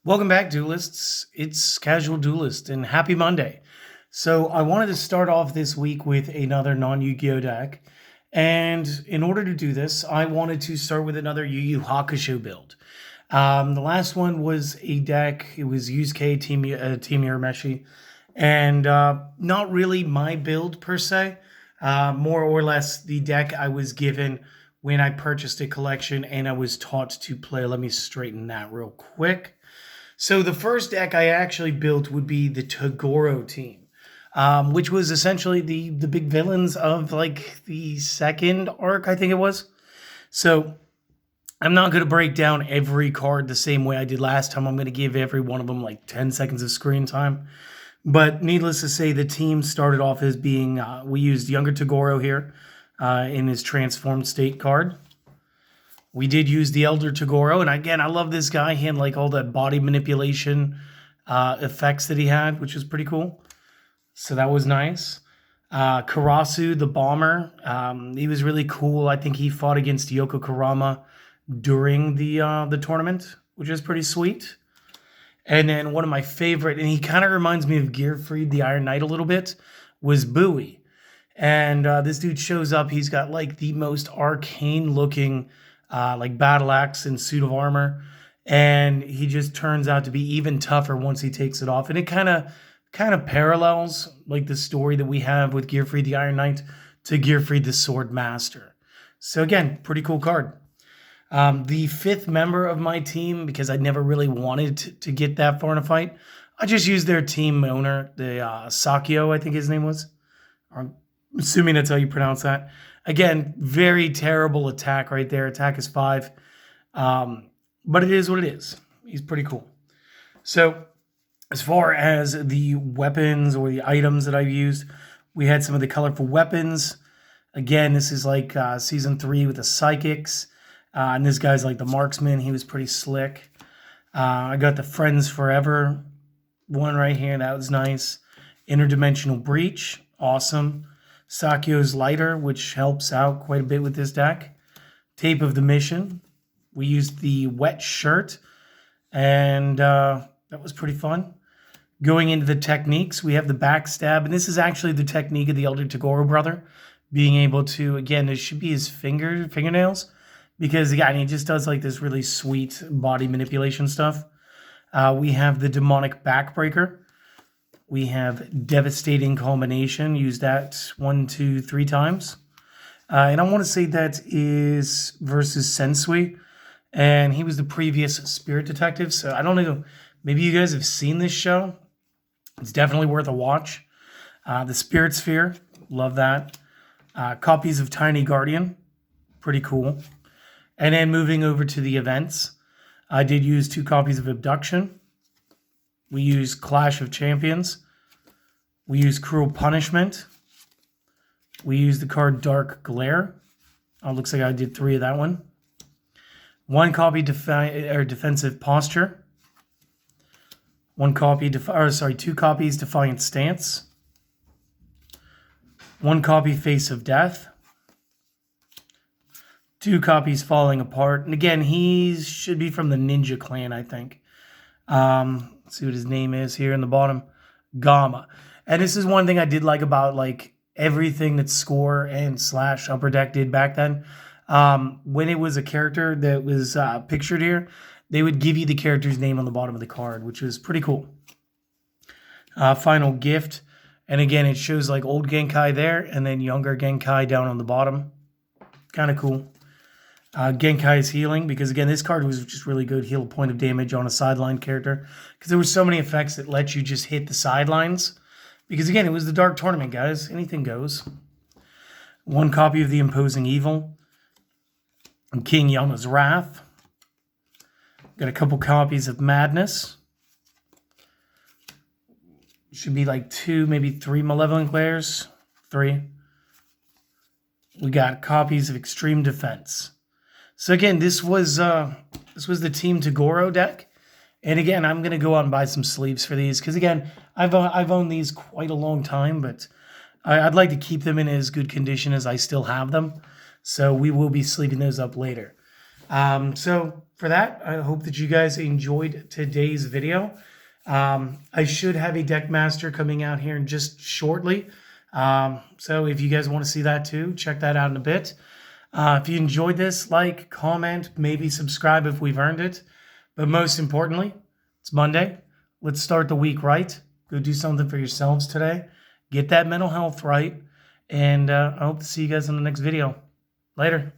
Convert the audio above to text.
Welcome back, Duelists. It's Casual Duelist, and happy Monday. So I wanted to start off this week with another non-Yu-Gi-Oh deck. And in order to do this, I wanted to start with another Yu-Yu-Hakusho build. The last one was a deck. It was Yusuke Team Urameshi. And not really my build per se. More or less the deck I was given when I purchased a collection and I was taught to play. Let me straighten that real quick. So the first deck I actually built would be the Toguro team, which was essentially the big villains of like the second arc, I think it was. So I'm not going to break down every card the same way I did last time. I'm going to give every one of them like 10 seconds of screen time. But needless to say, the team started off as being, we used younger Toguro here in his transformed state card. We did use the Elder Toguro, and again, I love this guy. He had like all that body manipulation effects that he had, which was pretty cool. So that was nice. Karasu, the bomber, he was really cool. I think he fought against Yoko Kurama during the tournament, which is pretty sweet. And then one of my favorite, and he kind of reminds me of Gearfried the Iron Knight a little bit, was Bowie. And this dude shows up. He's got like the most arcane looking like battle axe and suit of armor, and he just turns out to be even tougher once he takes it off. And it kind of parallels like the story that we have with Gearfried the Iron Knight to Gearfried the Sword Master. So again, pretty cool card. The fifth member of my team, because I never really wanted to get that far in a fight, I just used their team owner, the Sakio, I think his name was. I'm assuming that's how you pronounce that. Again, very terrible attack right there. Attack is 5. But it is what it is. He's pretty cool. So as far as the weapons or the items that I've used, we had some of the colorful weapons. Again, this is like Season 3 with the Psychics. And this guy's like the Marksman. He was pretty slick. I got the Friends Forever one right here. That was nice. Interdimensional Breach. Awesome. Sakio's Lighter, which helps out quite a bit with this deck. Tape of the Mission. We used the Wet Shirt, and that was pretty fun. Going into the techniques, we have the Backstab, and this is actually the technique of the Elder Toguro brother, being able to, again, it should be his fingernails, because, again, he just does like this really sweet body manipulation stuff. We have the Demonic Backbreaker. We have Devastating Culmination. Use that 1, 2, 3 times. And I want to say that is versus Sensui. And he was the previous Spirit Detective. So I don't know. Maybe you guys have seen this show. It's definitely worth a watch. The Spirit Sphere. Love that. Copies of Tiny Guardian. Pretty cool. And then moving over to the events. I did use 2 copies of Abduction. We use Clash of Champions. We use Cruel Punishment. We use the card Dark Glare. Looks like I did 3 of that one. 1 copy Defensive Posture. 2 copies Defiant Stance. 1 copy Face of Death. 2 copies Falling Apart. And again, he should be from the Ninja Clan, I think. Let's see what his name is here in the bottom. Gamma. And this is one thing I did like about like everything that Score and / Upper Deck did back then. When it was a character that was pictured here, they would give you the character's name on the bottom of the card, which was pretty cool. Final Gift. And again, it shows like old Genkai there and then younger Genkai down on the bottom. Kind of cool. Genkai's Healing, because again, this card was just really good. Heal a point of damage on a sideline character, because there were so many effects that let you just hit the sidelines. Because again, it was the Dark Tournament, guys. Anything goes. 1 copy of the Imposing Evil. And King Yama's Wrath. Got a couple copies of Madness. Should be like 2, maybe 3 Malevolent Glares. 3. We got copies of Extreme Defense. So again, this was the Team Toguro deck, and again, I'm gonna go out and buy some sleeves for these because again, I've owned these quite a long time, but I'd like to keep them in as good condition as I still have them. So we will be sleeving those up later. So for that, I hope that you guys enjoyed today's video. I should have a deck master coming out here in just shortly. So if you guys want to see that too, check that out in a bit. If you enjoyed this, like, comment, maybe subscribe if we've earned it. But most importantly, it's Monday. Let's start the week right. Go do something for yourselves today. Get that mental health right. And I hope to see you guys in the next video. Later.